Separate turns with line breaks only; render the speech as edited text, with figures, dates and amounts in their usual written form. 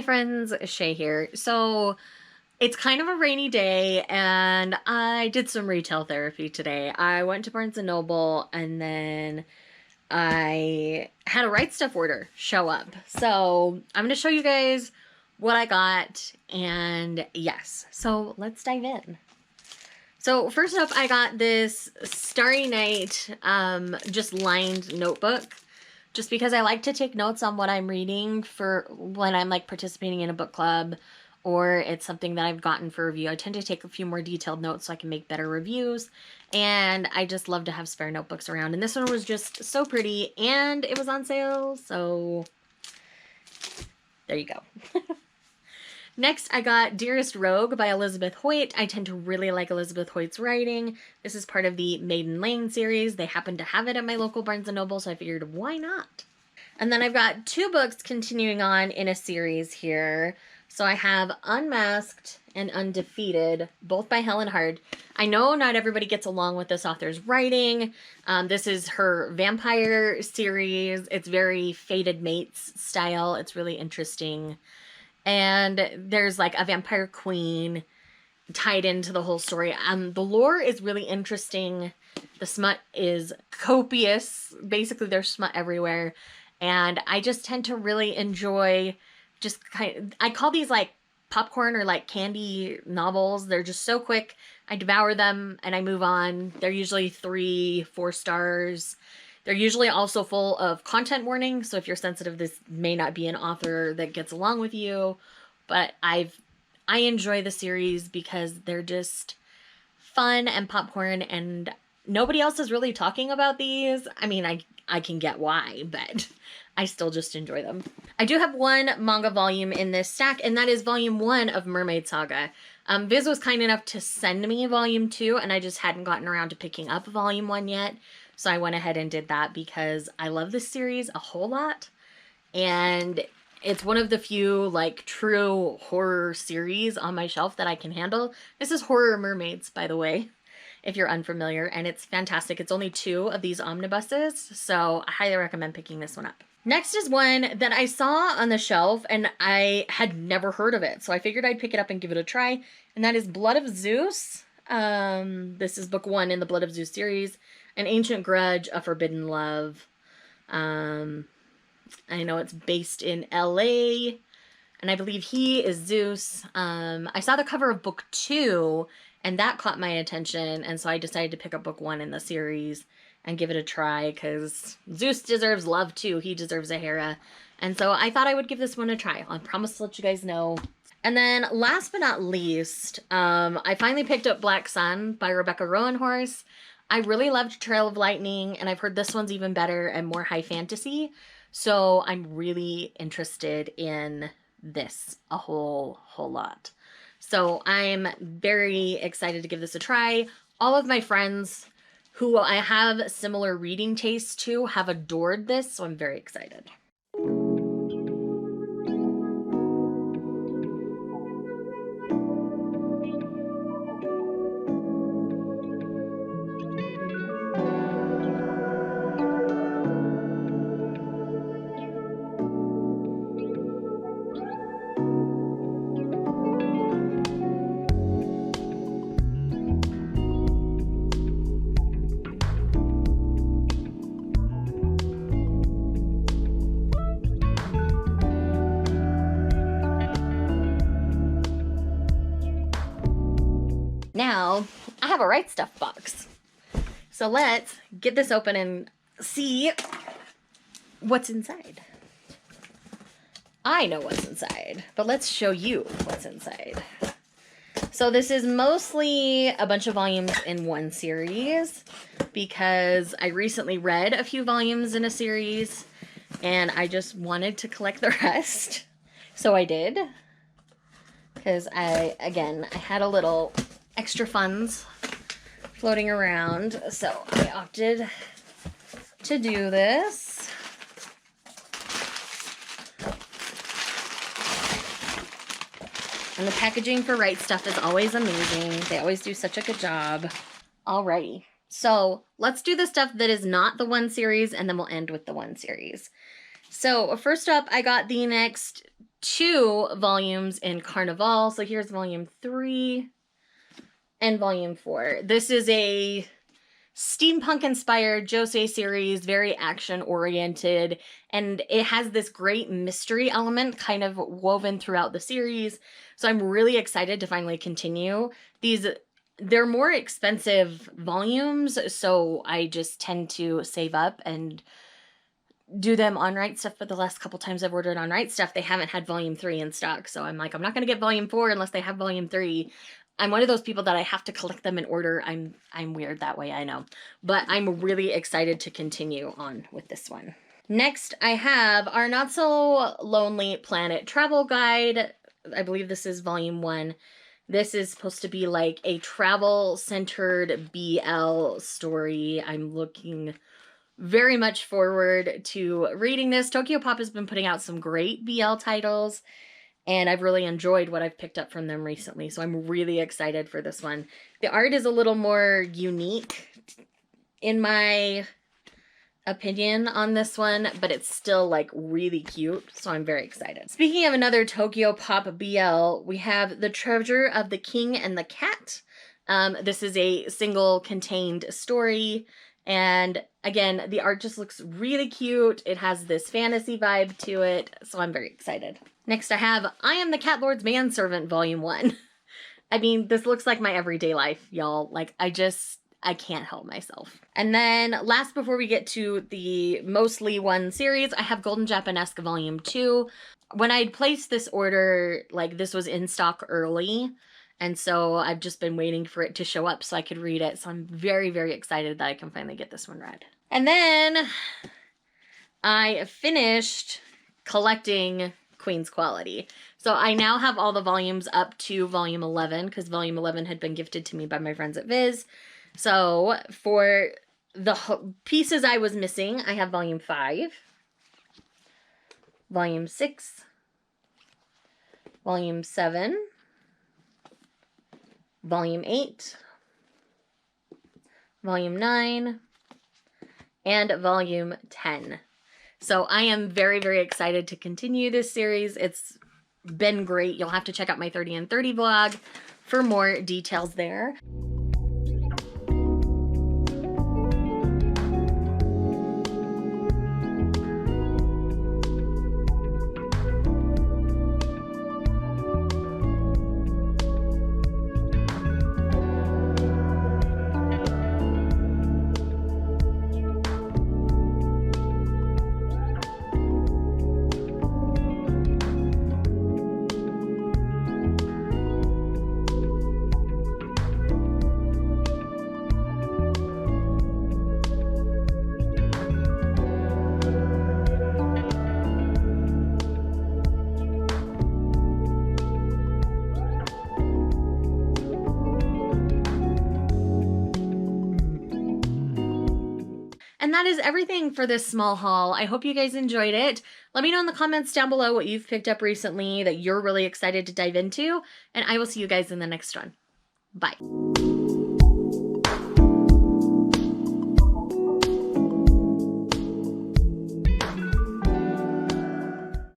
Hi friends, Shay here. So it's kind of a rainy day and I did some retail therapy today. I went to Barnes & Noble and then I had a Rightstuf order show up. So I'm going to show you guys what I got, and yes, so let's dive in. So first up, I got this Starry Night just lined notebook, just because I like to take notes on what I'm reading for when I'm like participating in a book club or it's something that I've gotten for review. I tend to take a few more detailed notes so I can make better reviews, and I just love to have spare notebooks around. And this one was just so pretty and it was on sale, so there you go. Next, I got Dearest Rogue by Elizabeth Hoyt. I tend to really like Elizabeth Hoyt's writing. This is part of the Maiden Lane series. They happen to have it at my local Barnes & Noble, so I figured, why not? And then I've got two books continuing on in a series here. So I have Unmasked and Undefeated, both by Helen Hard. I know not everybody gets along with this author's writing. This is her vampire series. It's very Fated Mates style. It's really interesting. And there's like a vampire queen tied into the whole story. The lore is really interesting. The smut is copious. Basically, there's smut everywhere. And I just tend to really enjoy just I call these like popcorn or like candy novels. They're just so quick. I devour them and I move on. They're usually 3-4 stars. They're usually also full of content warnings, so if you're sensitive, this may not be an author that gets along with you, but I enjoy the series because they're just fun and popcorn, and nobody else is really talking about these. I mean, I can get why, but I still just enjoy them. I do have one manga volume in this stack, and that is volume 1 of Mermaid Saga. Viz was kind enough to send me volume 2, and I just hadn't gotten around to picking up volume 1 yet. So I went ahead and did that because I love this series a whole lot. And it's one of the few like true horror series on my shelf that I can handle. This is Horror Mermaids, by the way, if you're unfamiliar. And it's fantastic. It's only 2 of these omnibuses, so I highly recommend picking this one up. Next is one that I saw on the shelf and I had never heard of it. So I figured I'd pick it up and give it a try. And that is Blood of Zeus. This is book 1 in the Blood of Zeus series. An Ancient Grudge, A Forbidden Love. I know it's based in LA, and I believe he is Zeus. I saw the cover of book 2, and that caught my attention, and so I decided to pick up book 1 in the series and give it a try, because Zeus deserves love too. He deserves a Hera. And so I thought I would give this one a try. I promise to let you guys know. And then last but not least, I finally picked up Black Sun by Rebecca Roanhorse. I really loved Trail of Lightning, and I've heard this one's even better and more high fantasy. So I'm really interested in this a whole lot. So I'm very excited to give this a try. All of my friends who I have similar reading tastes to have adored this, so I'm very excited. Now, I have a Rightstuf box. So let's get this open and see what's inside. I know what's inside, but let's show you what's inside. So this is mostly a bunch of volumes in one series because I recently read a few volumes in a series and I just wanted to collect the rest. So I did, because I had a little extra funds floating around, so I opted to do this. And the packaging for Rightstuf is always amazing. They always do such a good job. Alrighty, so let's do the stuff that is not the one series, and then we'll end with the one series. So first up, I got the next 2 volumes in Carnival. So here's volume 3 and volume 4. This is a steampunk-inspired josei series, very action-oriented, and it has this great mystery element kind of woven throughout the series. So I'm really excited to finally continue. They're more expensive volumes, so I just tend to save up and do them on Rightstuf, but the last couple times I've ordered on Rightstuf, they haven't had volume 3 in stock. So I'm like, I'm not going to get volume 4 unless they have volume 3. I'm one of those people that I have to collect them in order. I'm weird that way, I know. But I'm really excited to continue on with this one. Next, I have our Not So Lonely Planet Travel Guide. I believe this is volume 1. This is supposed to be like a travel-centered BL story. I'm looking very much forward to reading this. Tokyopop has been putting out some great BL titles, and I've really enjoyed what I've picked up from them recently, so I'm really excited for this one. The art is a little more unique, in my opinion, on this one, but it's still, like, really cute, so I'm very excited. Speaking of another Tokyopop BL, we have The Treasure of the King and the Cat. This is a single contained story, and again, the art just looks really cute. It has this fantasy vibe to it, so I'm very excited. Next I have I Am the Cat Lord's Manservant Volume 1. I mean, this looks like my everyday life, y'all. Like, I can't help myself. And then last before we get to the mostly one series, I have Golden Japanesque Volume 2. When I'd placed this order, like, this was in stock early, and so I've just been waiting for it to show up so I could read it. So I'm very, very excited that I can finally get this one read. And then I finished collecting Queen's Quality. So I now have all the volumes up to volume 11 because volume 11 had been gifted to me by my friends at Viz. So for the pieces I was missing, I have volume 5, volume 6, volume 7, volume 8, volume 9, and volume 10. So I am very, very excited to continue this series. It's been great. You'll have to check out my 30 and 30 vlog for more details there. And that is everything for this small haul. I hope you guys enjoyed it. Let me know in the comments down below what you've picked up recently that you're really excited to dive into, and I will see you guys in the next one. Bye.